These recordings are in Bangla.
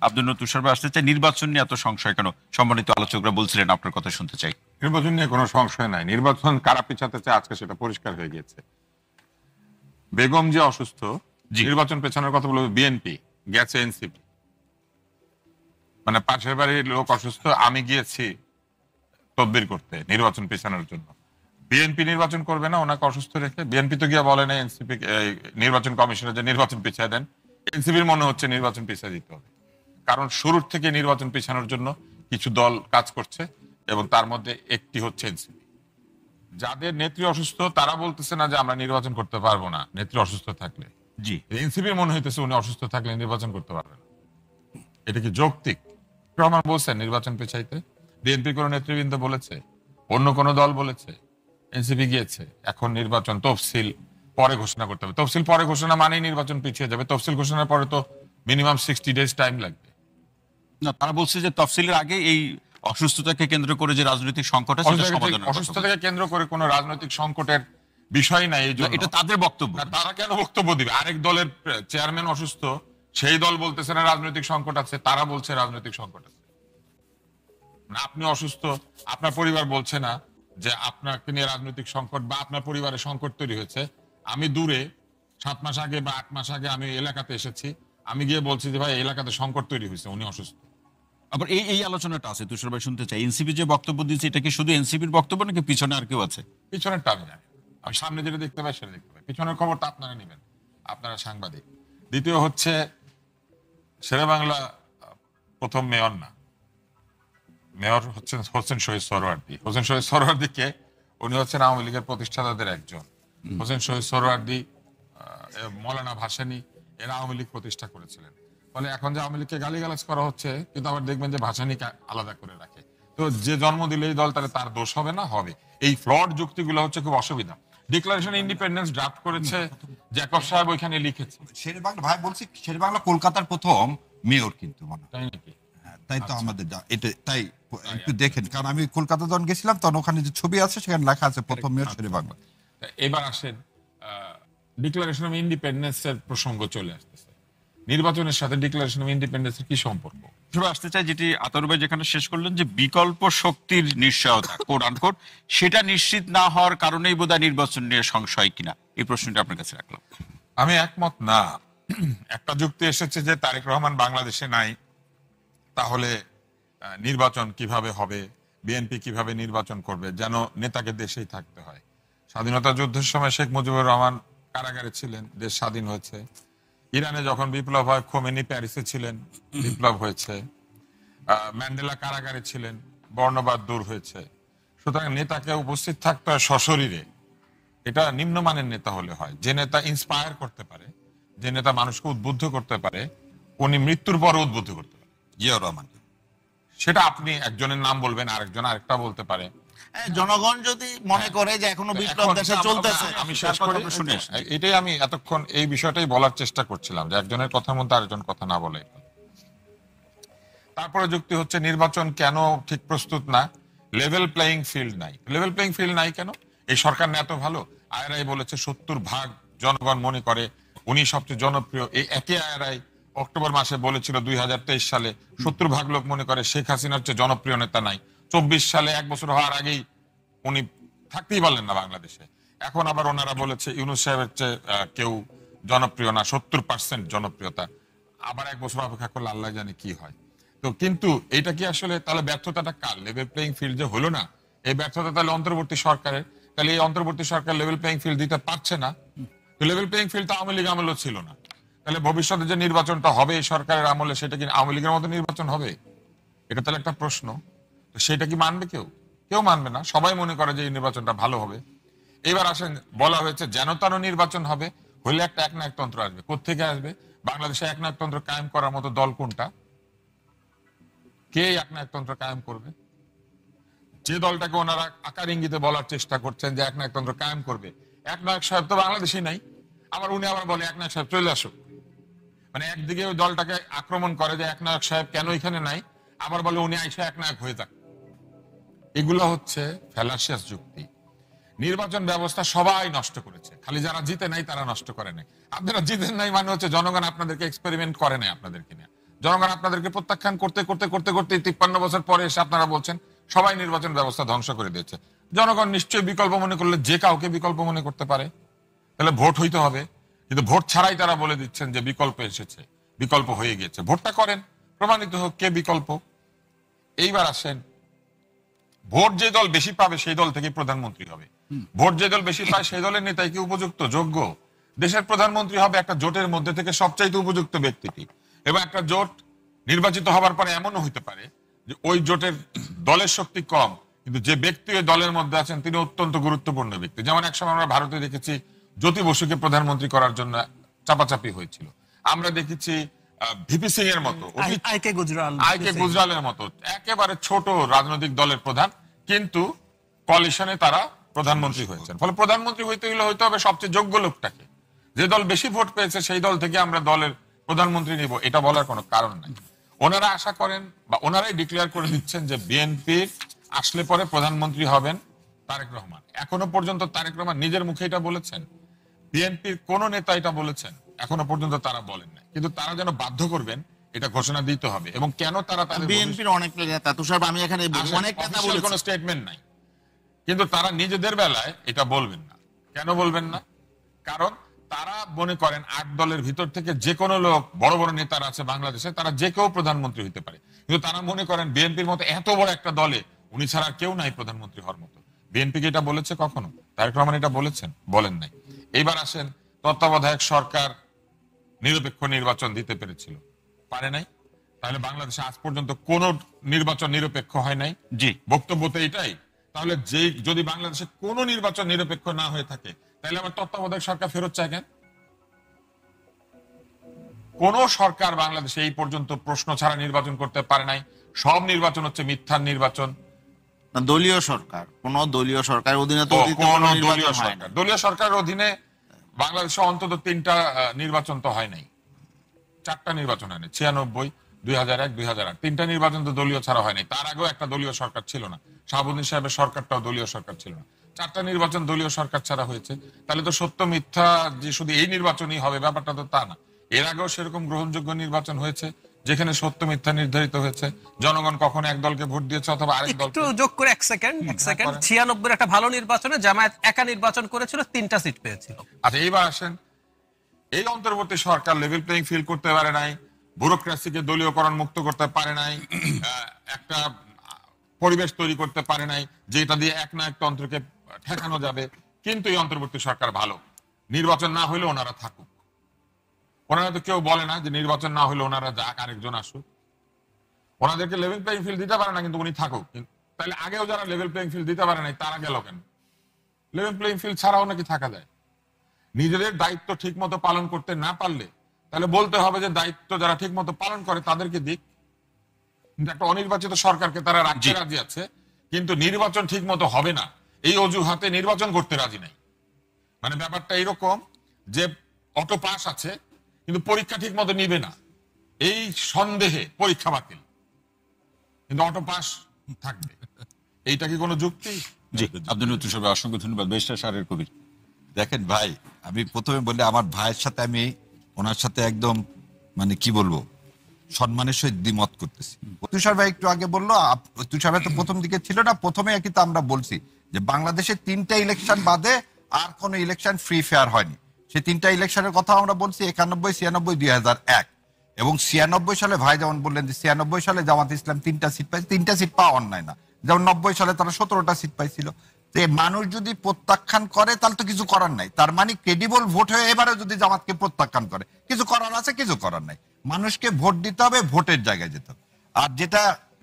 আব্দুল নূর তুষার ভাই আসতে চাই, নির্বাচন নিয়ে এত সংশয় কেন? সম্মানিত আলোচকরা বলছিলেন, আপনার কথা শুনতে চাই। নির্বাচন নিয়ে কোনো সংশয় নাই, নির্বাচন কারা পিছাতে চায় আজকে সেটা পরিষ্কার হয়ে গিয়েছে। বেগম যে অসুস্থ, নির্বাচন পেছানোর কথা বলবো বিএনপি, গেছে এনসিপি। মানে পাশের বাড়ির লোক অসুস্থ, আমি গিয়েছি তদবির করতে নির্বাচন পেছানোর জন্য। বিএনপি নির্বাচন করবে না ওনাকে অসুস্থ রেখে? বিএনপি তো গিয়ে বলে না এনসিপি নির্বাচন কমিশনে যে নির্বাচন পিছিয়ে দেন। এনসিপির মনে হচ্ছে নির্বাচন পিছিয়ে দিতে হবে, কারণ শুরুর থেকে নির্বাচন পিছানোর জন্য কিছু দল কাজ করছে এবং তার মধ্যে একটি হচ্ছে এনসিপি। যাদের নেত্রী অসুস্থ তারা বলতেছে না যে আমরা নির্বাচন করতে পারবো না নেত্রী অসুস্থ থাকলে। জি, এনসিপির মনে হইতেছে উনি অসুস্থ থাকলে নির্বাচন করতে পারবেন না। এটা কি যৌক্তিক? রহমান বলছেন নির্বাচন পেছাইতে? বিএনপি কোন নেতৃবৃন্দ বলেছে? অন্য কোন দল বলেছে? এনসিপি গিয়েছে। এখন নির্বাচন তফসিল পরে ঘোষণা করতে হবে। তফসিল পরে ঘোষণা মানেই নির্বাচন পিছিয়ে যাবে। তফসিল ঘোষণার পরে তো মিনিমাম 60 ডেজ টাইম লাগবে। না, তারা বলছে যে তফসিলের আগে এই অসুস্থতাকে কেন্দ্র করে যে রাজনৈতিক সংকট আছে সেটা সমাধানের কথা। অসুস্থতাকে কেন্দ্র করে কোন রাজনৈতিক সংকটের বিষয় নাই। এই জন্য এটা তাদের বক্তব্য। তারা কেন বক্তব্য দিবে? আরেক দলের চেয়ারম্যান অসুস্থ, সেই দল বলতেছে না রাজনৈতিক সংকট আছে, তারা বলছে রাজনৈতিক সংকট আছে। আপনি অসুস্থ, আপনার পরিবার বলছে না যে আপনাকে নিয়ে রাজনৈতিক সংকট বা আপনার পরিবারে সংকট তৈরি হয়েছে। আমি দূরে 7 মাস আগে বা 8 মাস আগে আমি এলাকাতে এসেছি, আমি গিয়ে বলছি যে ভাই এলাকাতে সংকট তৈরি হয়েছে, উনি অসুস্থ। আবার এই আলোচনাটা আছে, তুষার ভাই শুনতে চাই, এনসিপি যে বক্তব্য দিয়েছে এটা কি শুধু এনসিপির বক্তব্য নাকি পিছনে আর কেউ আছে? পিছনেরটা আমি জানি, আমি সামনে যেটা দেখতে পাই সেটা দেখতে পাই। পিছনের খবরটা আপনারা নেবেন, আপনারা সাংবাদিক। দ্বিতীয় হচ্ছে শেরেবাংলা প্রথম মেয়র না, মেয়র হচ্ছেন হোসেন শহীদ সোহরাওয়ার্দী। হোসেন শহীদ সোহরাওয়ার্দীকে, উনি হচ্ছেন আওয়ামী লীগের প্রতিষ্ঠাতাদের একজন। হোসেন শহীদ সোহরাওয়ার্দী, মৌলানা ভাসানী, এরা আওয়ামী লীগ প্রতিষ্ঠা করেছিলেন। ফলে এখন যে আওয়ামী লীগকে গালিগালাজ করা হচ্ছে, কিন্তু আবার দেখবেন যে ভাসানীকে আলাদা করে রাখে। তো যে জন্ম দিলে এই দল, তাহলে তার দোষ হবে না? হবে। এই ফ্লড যুক্তিগুলো হচ্ছে খুব অসুবিধা। ডিক্লারেশন ইন্ডিপেন্ডেন্স ড্রাফট করেছে জ্যাকব সাহেব, ওইখানে লিখেছে। শেরেবাংলা ভাই বলছি, শেরেবাংলা কলকাতার প্রথম মেয়র কিন্তু মনে হয়। তাই নাকি? তাই তো আমাদের এটা তাই একটু দেখেন, কারণ আমি কলকাতা যখন গেছিলাম তখন ওখানে যে ছবি আছে সেখানে লেখা আছে প্রথম মেয়র শেরেবাংলা। এবার আসেন ডিক্লারেশন অফ ইন্ডিপেন্ডেন্স এর প্রসঙ্গ চলে আসতেছে। নির্বাচনের সাথে ডিক্লারেশন অফ ইন্ডিপেন্ডেন্স এর কি সম্পর্ক? আসতে চাই যেটি আতর ভাই যেখানে শেষ করলেন, যে বিকল্প শক্তির নিশ্চয়তা কোট আনকোট, সেটা নিশ্চিত না হওয়ার কারণেই বোধহয় নির্বাচন নিয়ে সংশয় কিনা, এই প্রশ্নটা আপনার কাছে রাখলাম। আমি একমত না। একটা যুক্তি এসেছে যে তারেক রহমান বাংলাদেশে নাই, তাহলে নির্বাচন কিভাবে হবে, বিএনপি কিভাবে নির্বাচন করবে, যেন নেতাকে দেশেই থাকতে হয়। স্বাধীনতা যুদ্ধের সময় শেখ মুজিবুর রহমান কারাগারে ছিলেন, দেশ স্বাধীন হয়েছে। ইরানে যখন বিপ্লব হয়, খোমেনি প্যারিসে ছিলেন, বিপ্লব হয়েছে। ম্যান্ডেলা কারাগারে ছিলেন, বর্ণবাদ দূর হয়েছে। সুতরাং নেতাকে উপস্থিত থাকতে হয় সশরীরে। এটা নিম্নমানের নেতা হলে হয়, যে নেতা ইন্সপায়ার করতে পারে, যে নেতা মানুষকে উদ্বুদ্ধ করতে পারে, উনি মৃত্যুর পরে উদ্বুদ্ধ করতে পারে। জিয়াউর রহমান, সেটা আপনি একজনের নাম বলবেন, আরেকজন আরেকটা বলতে পারে। জনগণ যদি মনে করে যে এখনো বিপ্লব দেশে চলতেছে, আমি শেষ করে শুনে, এটাই আমি এতক্ষণ এই বিষয়টাই বলার চেষ্টা করছিলাম, যে একজনের কথার মধ্যে আরেকজন কথা না বলে। তারপরে যুক্তি হচ্ছে নির্বাচন কেন ঠিক প্রস্তুত না, লেভেল প্লেইং ফিল্ড নাই। লেভেল প্লেইং ফিল্ড নাই কেন? এই সরকার না এত ভালো? আইআরআই বলেছে 70% জনগণ মনে করে উনি সবচেয়ে জনপ্রিয়। এই একই আইআরআই অক্টোবর মাসে বলেছিল 2023 সালে 70% লোক মনে করে শেখ হাসিনার চেয়ে জনপ্রিয় নেতা নাই। 24 সালে 1 বছর হওয়ার আগেই উনি থাকতেই পারলেন না বাংলাদেশে। এখন আবার ওনারা বলেছে ইউনূস সাহেবের চেয়ে কেউ জনপ্রিয় না, 70% জনপ্রিয়তা। আবার 1 বছর অপেক্ষা করলে আল্লাহ জানে কি হয়। তো কিন্তু এটা কি আসলে তাহলে ব্যর্থতাটা কার? লেভেল প্লেইং ফিল্ড যে হলো না, এই ব্যর্থতা তাহলে অন্তর্বর্তী সরকারের। তাহলে এই অন্তর্বর্তী সরকার লেভেল প্লেইং ফিল্ড দিতে পারছে না। তো লেভেল প্লেইং ফিল্ড তো আওয়ামী লীগ আমলেও ছিল না। তাহলে ভবিষ্যতে যে নির্বাচনটা হবে এই সরকারের আমলে, সেটা কি আওয়ামী লীগের মতো নির্বাচন হবে? এটা তাহলে একটা প্রশ্ন। তো সেটা কি মানবে কেউ? কেউ মানবে না। সবাই মনে করে যে এই নির্বাচনটা ভালো হবে। এবার আসেন, বলা হয়েছে যেন তেন নির্বাচন হবে, হলে একটা একনায়কতন্ত্র আসবে। কোত্থেকে আসবে? বাংলাদেশে একনায়কতন্ত্র কায়েম করার মতো দল কোনটা? কে একনায়কতন্ত্র কায়েম করবে? যে দলটাকে ওনারা আকার ইঙ্গিতে বলার চেষ্টা করছেন যে একনায়কতন্ত্র কায়েম করবে, একনায়ক সাহেব তো বাংলাদেশেই নাই। আবার উনি আবার বলে একনায়ক সাহেব চলে আসুক। মানে একদিকে ওই দলটাকে আক্রমণ করে যে একনায়ক সাহেব কেন এখানে নাই, আবার বলে উনি আইসা একনায়ক হয়ে যাক। এগুলো হচ্ছে ফ্যালাসিয়াস যুক্তি। নির্বাচন ব্যবস্থা সবাই নষ্ট করেছে, খালি যারা জিতে নাই তারা নষ্ট করে নাই। আপনারা জিতেন নাই মানে হচ্ছে জনগণ আপনাদেরকে এক্সপেরিমেন্ট করে নাই আপনাদেরকে নিয়ে। জনগণ আপনাদেরকে প্রত্যাখ্যান করতে করতে করতে করতে 53 বছর পরে এসে আপনারা বলছেন সবাই নির্বাচন ব্যবস্থা ধ্বংস করে দিয়েছে। জনগণ নিশ্চয়ই বিকল্প মনে করলে যে কাউকে বিকল্প মনে করতে পারে, তাহলে ভোট হইতে হবে। কিন্তু ভোট ছাড়াই তারা বলে দিচ্ছেন যে বিকল্প এসেছে, বিকল্প হয়ে গিয়েছে। ভোটটা করেন, প্রমাণিত হোক কে বিকল্প। এইবার আসেন, ভোট যে দল বেশি পাবে সেই দল থেকে প্রধানমন্ত্রী হবে। ভোট যে দল বেশি পায় সেই দলের নেতাই কি উপযুক্ত, যোগ্য? দেশের প্রধানমন্ত্রী হবে একটা জোটের মধ্যে থেকে সবচাইতে উপযুক্ত ব্যক্তিটি। এবং একটা জোট নির্বাচিত হবার পরে এমনও হইতে পারে যে ওই জোটের দলের শক্তি কম, কিন্তু যে ব্যক্তি ওই দলের মধ্যে আছেন তিনি অত্যন্ত গুরুত্বপূর্ণ ব্যক্তি। যেমন একসময় আমরা ভারতে দেখেছি জ্যোতি বসুকে প্রধানমন্ত্রী করার জন্য চাপাচাপি হয়েছিল। আমরা দেখেছি ভিপি সিং এর মতো, আইকে গুজরালের মতো একেবারে ছোট রাজনৈতিক দলের প্রধান, কিন্তু কোয়ালিশনে তারা প্রধানমন্ত্রী হয়েছেন। ফলে প্রধানমন্ত্রী হইতে হবে সবচেয়ে যোগ্য লোকটাকে। যে দল বেশি ভোট পেয়েছে সেই দল থেকে আমরা দলের প্রধানমন্ত্রী নিব, এটা বলার কোনো কারণ নাই। ওনারা আশা করেন বা ওনারাই ডিক্লেয়ার করে দিচ্ছেন যে বিএনপি আসলে পরে প্রধানমন্ত্রী হবেন তারেক রহমান। এখনো পর্যন্ত তারেক রহমান নিজের মুখে এটা বলেছেন, বিএনপির কোন নেতা এটা বলেছেন এখনো পর্যন্ত তারা বলেন না। কিন্তু তারা যেন বাধ্য করবেন এটা ঘোষণা দিতে হবে। এবং কেন তারা বিএনপির অনেক নেতা, তুষার আমি এখানে অনেক নেতা বলেছি, কোনো স্টেটমেন্ট নাই, কিন্তু তারা নিজেদের বেলায় এটা বলবেন না। কেন বলবেন না? কারণ তারা মনে করেন 8 দলের ভিতর থেকে যে কোনো লোক, বড় বড় নেতারা আছে বাংলাদেশে, তারা যে কেউ প্রধানমন্ত্রী হতে পারে। কিন্তু তারা মনে করেন বিএনপির মতো এত বড় একটা দলে উনি ছাড়া কেউ নাই প্রধানমন্ত্রী হওয়ার মতো। বিএনপিকে এটা বলেছে কখনো? তারেক রহমান এটা বলেছেন? বলেন নাই। এইবার আসেন, তত্ত্বাবধায়ক সরকার নিরপেক্ষ নির্বাচন দিতে পেরেছিল, পারে নাই। তাহলে বাংলাদেশে আজ পর্যন্ত কোন নির্বাচন নিরপেক্ষ হয় নাই। জি, বক্তব্য তো এটাই। তাহলে যদি বাংলাদেশে কোন নির্বাচন নিরপেক্ষ না হয়ে থাকে, তাহলে আমার তত্ত্বাবধায়ক সরকার ফেরত চায় কেন? কোন সরকার বাংলাদেশে এই পর্যন্ত প্রশ্ন ছাড়া নির্বাচন করতে পারে নাই। সব নির্বাচন হচ্ছে মিথ্যার নির্বাচন। দলীয় সরকার, কোন দলীয় সরকারের অধীনে তো দলীয় সরকারের অধীনে বাংলাদেশে অন্তত 3টা নির্বাচন তো হয় নাই, 4টা নির্বাচন হয় নাই। 96, 2001, 2008, 3টা নির্বাচন তো দলীয় ছাড়া হয় নাই। তার আগেও একটা দলীয় সরকার ছিল না, শাহাবুদ্দিন সাহেবের সরকারটাও দলীয় সরকার ছিল না। 4টা নির্বাচন দলীয় সরকার ছাড়া হয়েছে। তাহলে তো সত্য মিথ্যা যে শুধু এই নির্বাচনই হবে ব্যাপারটা তো তা না। এর আগেও সেরকম গ্রহণযোগ্য নির্বাচন হয়েছে যেখানে সত্য মিথ্যা নির্ধারিত হয়েছে। জনগণ কখনো এক দলকে ভোট দিয়েছে অথবা আরেক দলকে। একটু যোগ করে এক সেকেন্ড 96 একটা ভালো নির্বাচনে জামায়াত একা নির্বাচন করেছিল, 3টা সিট পেয়েছিল। আচ্ছা, এইবার আসেন, এই অন্তর্বর্তী সরকার লেভেল প্লেইং ফিল্ড করতে পারে নাই, ব্যুরোক্রেসিকে দলীয়করণ মুক্ত করতে পারে নাই, একটা পরিবেশ তৈরি করতে পারে নাই যেটা দিয়ে একনায়কতন্ত্রকে ঠেকানো যাবে। কিন্তু এই অন্তর্বর্তী সরকার ভালো, নির্বাচন না হইলে ওনারা থাকুক। ওনারা তো কেউ বলে না যে নির্বাচন না হইলে ওনারা যাক, আরেকজন আসুক। ওনাদেরকে লেভেল প্লেইং ফিল্ড দিতে পারে না, কিন্তু উনি থাকুক। তাহলে আগেও যারা লেভেল প্লেইং ফিল্ড দিতে পারে নাই তারা গেল কেন? লেভেল প্লেইং ফিল্ড ছাড়াও নাকি থাকা যায়? নিজেদের দায়িত্ব ঠিক মতো পালন করতে না পারলে তাহলে বলতে হবে যে দায়িত্ব যারা ঠিক মতো পালন করে তাদেরকে দিক। কিন্তু একটা অনির্বাচিত সরকারকে তারা রাখতে রাজি আছে, কিন্তু নির্বাচন ঠিক মতো হবে না এই অজুহাতে নির্বাচন করতে রাজি নাই। মানে ব্যাপারটা এরকম যে অটো পাস আছে কিন্তু পরীক্ষা ঠিক মতো নিবে না, এই সন্দেহে পরীক্ষা বাতিল, কিন্তু অটো পাস থাকবে। এইটা কি কোনো যুক্তি? জি, আব্দুল লতিফ সাহেব অসংখ্য ধন্যবাদ। ব্যারিস্টার শাহরিয়ার কবির। দেখেন ভাই, আমি প্রথমে বলি আমার ভাইয়ের সাথে আমি ওনার সাথে একদম মানে কি বলবো সম্মানের সহিত দ্বিমত করতেছি। তুষার ভাই একটু আগে বললো, তুষার ভাই তো প্রথম দিকে ছিল না, প্রথমে কিন্তু আমরা বলছি যে বাংলাদেশে 3টা ইলেকশন বাদে আর কোনো ইলেকশন ফ্রি ফেয়ার হয়নি। সেই 3টা ইলেকশনের কথা আমরা বলছি 91, 96, 2001। এবং 96 সালে ভাই যেমন বললেন যে 96 সালে জামাত ইসলাম 3টা সিট পাইছে, 3টা সিট পাওয়া অন্যায় না। যেমন 90 সালে তারা 17টা সিট পাইছিল। মানুষ যদি প্রত্যাখ্যান করে তাহলে তো কিছু করার নাই। তার মানে ক্রেডিবল ভোট হয়ে এবারে যদি জামাতকে প্রত্যাখ্যান করে কিছু করার আছে, কিছু করার নাই। মানুষকে ভোট দিতে হবে, ভোটের জায়গায় যেতে হবে। আর যেটা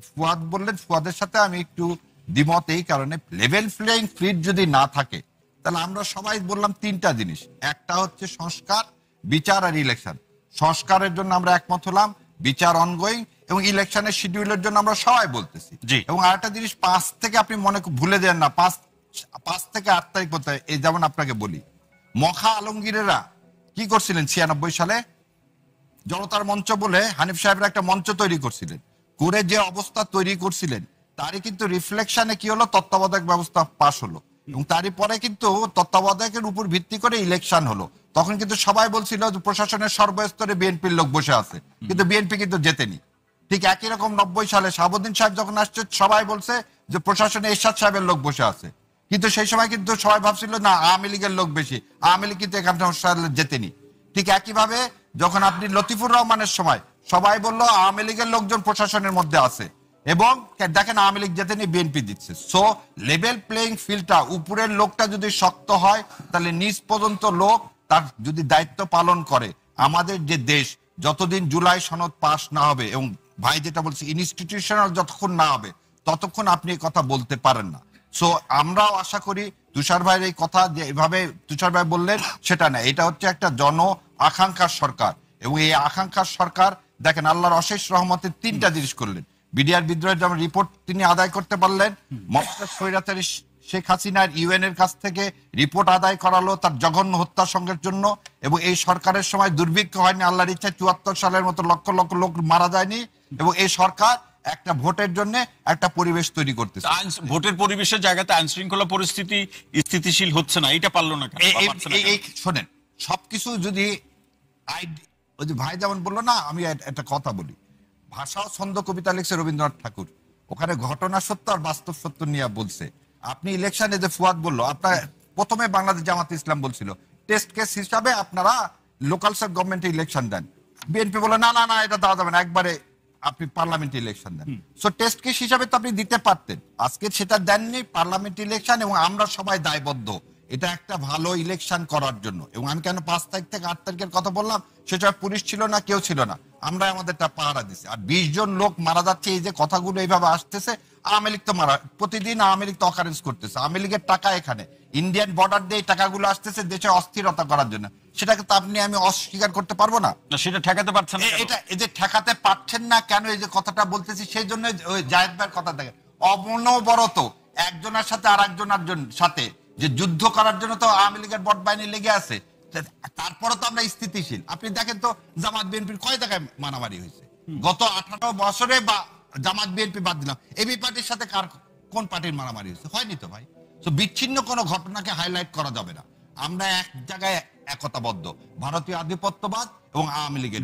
ফুয়াদ বললেন, ফুয়াদের সাথে আমি একটু দ্বিমত এই কারণে, লেভেল প্লেইং ফিল্ড যদি না থাকে তাহলে আমরা সবাই বললাম 3টা জিনিস। একটা হচ্ছে সংস্কার, বিচার আর ইলেকশন। সংস্কারের জন্য আমরা একমত হলাম, বিচার অনগোয়িং, এবং ইলেকশনের শিডিউলের জন্য আমরা সবাই বলতেছি। এবং আরেকটা জিনিস 5 থেকে আপনি মনে ভুলে যান না, 5 থেকে 8 তারিখ পর্যন্ত এই যেমন আপনাকে বলি, মখা আলমগীরেরা কি করছিলেন 96 সালে? জনতার মঞ্চ বলে হানিফ সাহেবের একটা মঞ্চ তৈরি করছিলেন, করে যে অবস্থা তৈরি করছিলেন তারই কিন্তু রিফ্লেকশনে কি হলো, তত্ত্বাবধায়ক ব্যবস্থা পাশ হলো। এবং তারই পরে কিন্তু তত্ত্বাবধায়কের উপর ভিত্তি করে ইলেকশন হলো। তখন কিন্তু সবাই বলছিল যে প্রশাসনের সর্বস্তরে বিএনপির লোক বসে আছে, কিন্তু বিএনপি কিন্তু জেতেনি। ঠিক একই রকম 90 সালে শাহাবুদ্দিন সাহেব যখন আসছে সবাই বলছে যে প্রশাসনে এরশাদ সাহেবের লোক বসে আছে, কিন্তু সেই সময় কিন্তু সবাই ভাবছিল না আওয়ামী লীগের লোক বেশি, আওয়ামী লীগ কিন্তু এখান থেকে জেতেনি। ঠিক একইভাবে যখন আপনি লতিফুর রহমানের সময় সবাই বলল আওয়ামী লীগের লোকজন প্রশাসনের মধ্যে আছে, এবং দেখেন আওয়ামী লীগ জেতেনি, বিএনপি দিচ্ছে। সো লেভেল প্লেইং ফিল্ডটা, উপরের লোকটা যদি শক্ত হয় তাহলে নিচ পর্যন্ত লোক তার যদি দায়িত্ব পালন করে, আমাদের যে দেশ যতদিন জুলাই সনদ পাস না হবে, এবং ভাই যেটা বলছে ইনস্টিটিউশনাল যতক্ষণ না হবে ততক্ষণ আপনি এই কথা বলতে পারেন না। সো আমরাও আশা করি তুষার ভাইয়ের এই কথা যে এভাবে তুষার ভাই বললেন সেটা না, এটা হচ্ছে একটা জন আকাঙ্ক্ষার সরকার, এবং এই আকাঙ্ক্ষার সরকার দেখেন আল্লাহর অশেষ রহমতে 3টা জিনিস করলেন। বিডিআর বিদ্রোহের যেমন রিপোর্ট তিনি আদায় করতে পারলেন, মমতাজ স্বৈরাচারী শেখ হাসিনার ইউএন এর কাছ থেকে রিপোর্ট আদায় করালো তার জঘন্য হত্যার জন্য, এবং এই সরকারের সময় দুর্ভিক্ষ হয়নি, আল্লাহর ইচ্ছায় 74 সালের মতো লক্ষ লক্ষ লোক মারা যায়নি, এবং এই সরকার একটা ভোটের জন্য একটা পরিবেশ তৈরি করতেছে। ভোটের পরিবেশের জায়গাতে আইন শৃঙ্খলা পরিস্থিতি স্থিতিশীল হচ্ছে না, এটা পারলো না কেন? এই শোনেন, সবকিছু যদি ওই যে ভাই যেমন বললো না, আমি একটা কথা বলি, ভাষা ও ছন্দ কবিতা লিখছে রবীন্দ্রনাথ ঠাকুর, ওখানে ঘটনা সত্য আর বাস্তব সত্য নিয়ে বলছে। আপনি ইলেকশনে যে ফুয়াদ বললো, আপনার প্রথমে বাংলাদেশ জামাত ইসলাম বলছিল টেস্ট কেস হিসাবে আপনারা লোকাল সাব গভর্নমেন্টে ইলেকশন দেন, বিএনপি বলে না না না এটা দেওয়া যাবে না, একবারে আপনি পার্লামেন্টে ইলেকশন দেন। সো টেস্ট কেস হিসাবে তো আপনি দিতে পারতেন, আজকে সেটা দেননি, পার্লামেন্ট ইলেকশন, এবং আমরা সবাই দায়বদ্ধ এটা একটা ভালো ইলেকশন করার জন্য। এবং আমি কেন 5 তারিখ থেকে 8 তারিখের কথা বললাম, সেটা পুলিশ ছিল না, কেউ ছিল না, আমরা আমাদেরটা পাহারা দিছি। আর 20 জন লোক মারা যাচ্ছে, এই যে কথাগুলো এইভাবে আসতেছে, আওয়ামী লীগ তো মারা প্রতিদিন, আওয়ামী লীগ তো অকারেন্স করতেছে, আওয়ামী লীগের টাকা এখানে ইন্ডিয়ান বর্ডার দিয়ে টাকাগুলো আসতেছে দেশে অস্থিরতা করার জন্য, সেটাকে তো আপনি আমি অস্বীকার করতে পারবো না। সেটা ঠেকাতে পারছেন না কেন? এটা এই যে ঠেকাতে পারছেন না কেন, এই যে কথাটা বলতেছি সেই জন্য ওই জায়েদ ভাইয়ের কথা দেখেন, অনবরত একজনের সাথে আর একজনের সাথে যে যুদ্ধ করার জন্য তো আওয়ামী লীগের বট বাহিনী লেগে আছে, তারপরে তো আমরা স্থিতিশীল। আপনি দেখেন তো জামাত বিএনপির কয় জায়গায় মারামারি হয়েছে গত 18 বছরে, বা জামাত বিএনপি বাদ দিলাম, এবি পার্টির সাথে কোন পার্টির মারামারি হয়েছে? হয়নি তো ভাই। তো বিচ্ছিন্ন কোনো ঘটনাকে হাইলাইট করা যাবে না, আমরা এক জায়গায় একতাবদ্ধ, ভারতীয় আধিপত্যবাদ এবং আওয়ামী লীগের।